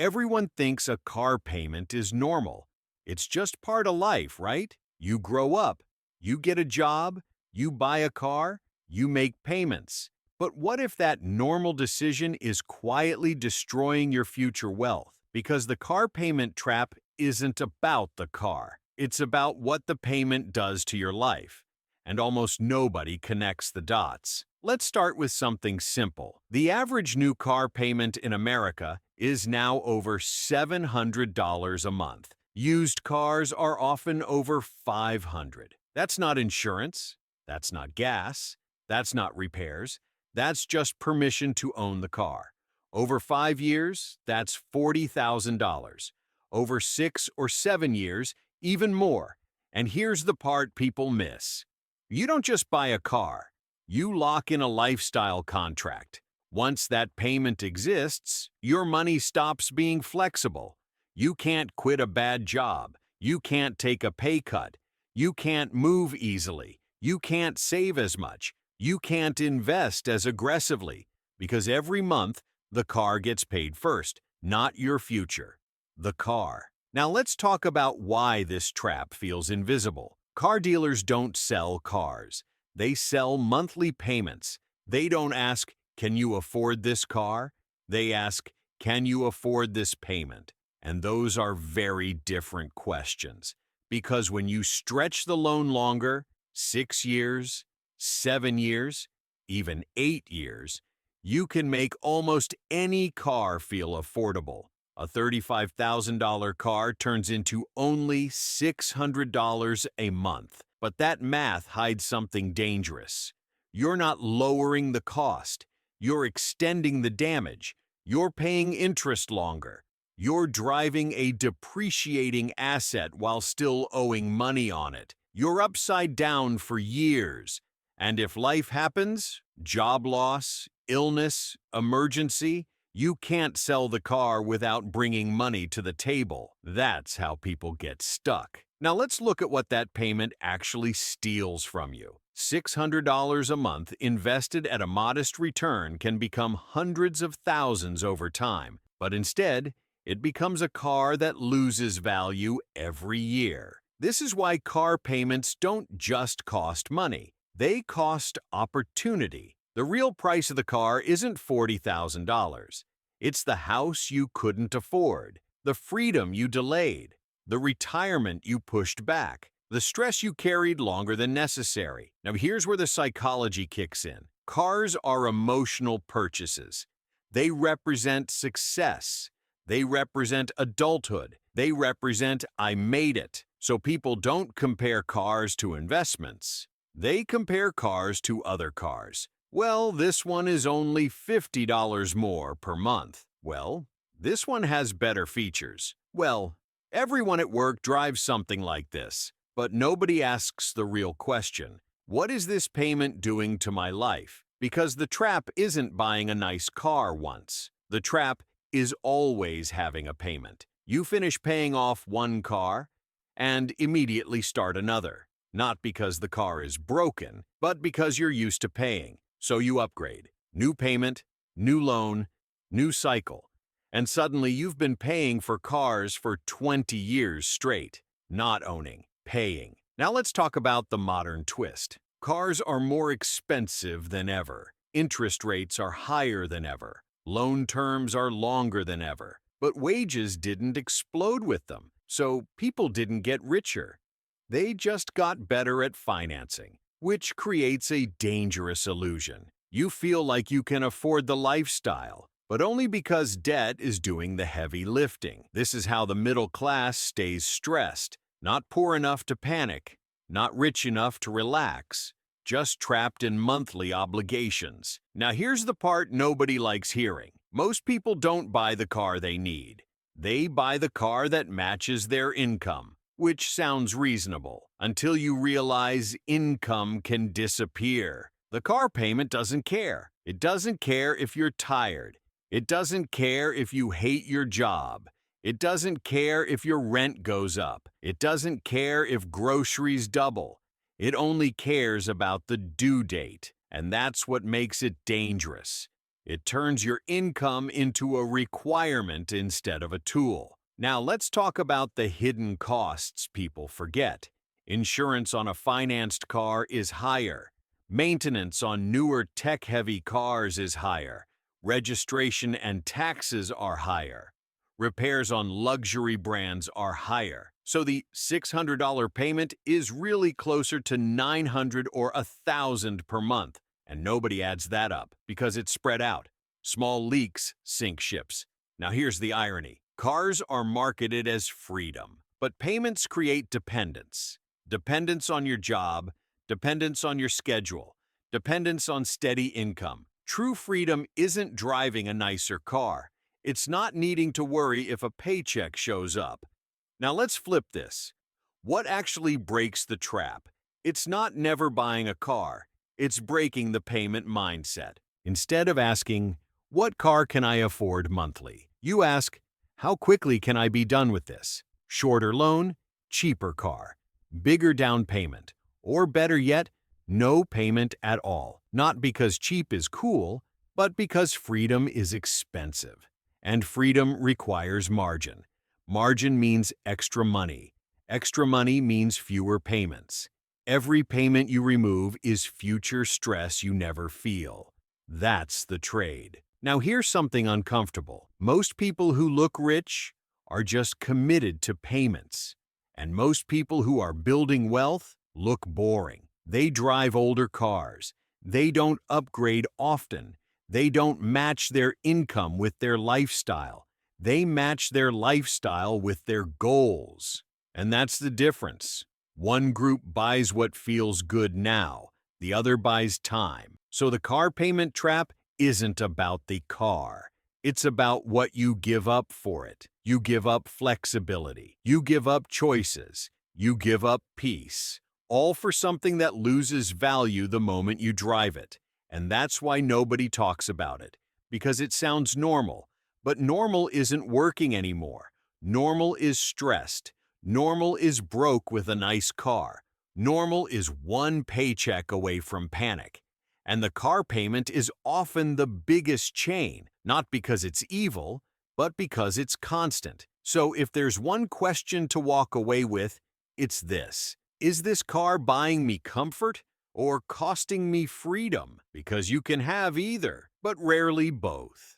Everyone thinks a car payment is normal. It's just part of life, right? You grow up, you get a job, you buy a car, you make payments. But what if that normal decision is quietly destroying your future wealth? Because the car payment trap isn't about the car. It's about what the payment does to your life. And almost nobody connects the dots. Let's start with something simple. The average new car payment in America is now over $700 a month. Used cars are often over $500. That's not insurance, that's not gas, that's not repairs, that's just permission to own the car. Over 5 years, that's $40,000. Over 6 or 7 years, even more. And here's the part people miss. You don't just buy a car, you lock in a lifestyle contract. Once that payment exists, your money stops being flexible. You can't quit a bad job. You can't take a pay cut. You can't move easily. You can't save as much. You can't invest as aggressively. Because every month, the car gets paid first, not your future. The car. Now let's talk about why this trap feels invisible. Car dealers don't sell cars. They sell monthly payments. They don't ask, "Can you afford this car?" They ask, "Can you afford this payment?" And those are very different questions. Because when you stretch the loan longer, 6 years, 7 years, even 8 years, you can make almost any car feel affordable. A $35,000 car turns into only $600 a month. But that math hides something dangerous. You're not lowering the cost. You're extending the damage. You're paying interest longer. You're driving a depreciating asset while still owing money on it. You're upside down for years. And if life happens, job loss, illness, emergency, you can't sell the car without bringing money to the table. That's how people get stuck. Now let's look at what that payment actually steals from you. $600 a month invested at a modest return can become hundreds of thousands over time, but instead, it becomes a car that loses value every year. This is why car payments don't just cost money. They cost opportunity. The real price of the car isn't $40,000. It's the house you couldn't afford, the freedom you delayed, the retirement you pushed back, the stress you carried longer than necessary. Now here's where the psychology kicks in. Cars are emotional purchases. They represent success. They represent adulthood. They represent "I made it." So people don't compare cars to investments. They compare cars to other cars. Well, this one is only $50 more per month. Well, this one has better features. Well, everyone at work drives something like this, but nobody asks the real question. What is this payment doing to my life? Because the trap isn't buying a nice car once. The trap is always having a payment. You finish paying off one car and immediately start another. Not because the car is broken, but because you're used to paying. So you upgrade. New payment, new loan, new cycle. And suddenly you've been paying for cars for 20 years straight. Not owning, paying. Now let's talk about the modern twist. Cars are more expensive than ever. Interest rates are higher than ever. Loan terms are longer than ever. But wages didn't explode with them. So people didn't get richer. They just got better at financing, which creates a dangerous illusion. You feel like you can afford the lifestyle, but only because debt is doing the heavy lifting. This is how the middle class stays stressed, not poor enough to panic, not rich enough to relax, just trapped in monthly obligations. Now here's the part nobody likes hearing. Most people don't buy the car they need. They buy the car that matches their income, which sounds reasonable, until you realize income can disappear. The car payment doesn't care. It doesn't care if you're tired. It doesn't care if you hate your job. It doesn't care if your rent goes up. It doesn't care if groceries double. It only cares about the due date, and that's what makes it dangerous. It turns your income into a requirement instead of a tool. Now let's talk about the hidden costs people forget. Insurance on a financed car is higher. Maintenance on newer tech-heavy cars is higher. Registration and taxes are higher. Repairs on luxury brands are higher. So the $600 payment is really closer to $900 or $1,000 per month. And nobody adds that up because it's spread out. Small leaks sink ships. Now here's the irony. Cars are marketed as freedom, but payments create dependence. Dependence on your job, dependence on your schedule, dependence on steady income. True freedom isn't driving a nicer car. It's not needing to worry if a paycheck shows up. Now let's flip this. What actually breaks the trap? It's not never buying a car. It's breaking the payment mindset. Instead of asking, "What car can I afford monthly?" you ask, "How quickly can I be done with this?" Shorter loan, cheaper car, bigger down payment, or better yet, no payment at all. Not because cheap is cool, but because freedom is expensive. And freedom requires margin. Margin means extra money. Extra money means fewer payments. Every payment you remove is future stress you never feel. That's the trade. Now here's something uncomfortable. Most people who look rich are just committed to payments. And most people who are building wealth look boring. They drive older cars. They don't upgrade often. They don't match their income with their lifestyle. They match their lifestyle with their goals. And that's the difference. One group buys what feels good now. The other buys time. So the car payment trap isn't about the car. It's about what you give up for it. You give up flexibility. You give up choices. You give up peace. All for something that loses value the moment you drive it. And that's why nobody talks about it. Because it sounds normal. But normal isn't working anymore. Normal is stressed. Normal is broke with a nice car. Normal is one paycheck away from panic. And the car payment is often the biggest chain, not because it's evil, but because it's constant. So if there's one question to walk away with, it's this. Is this car buying me comfort or costing me freedom? Because you can have either, but rarely both.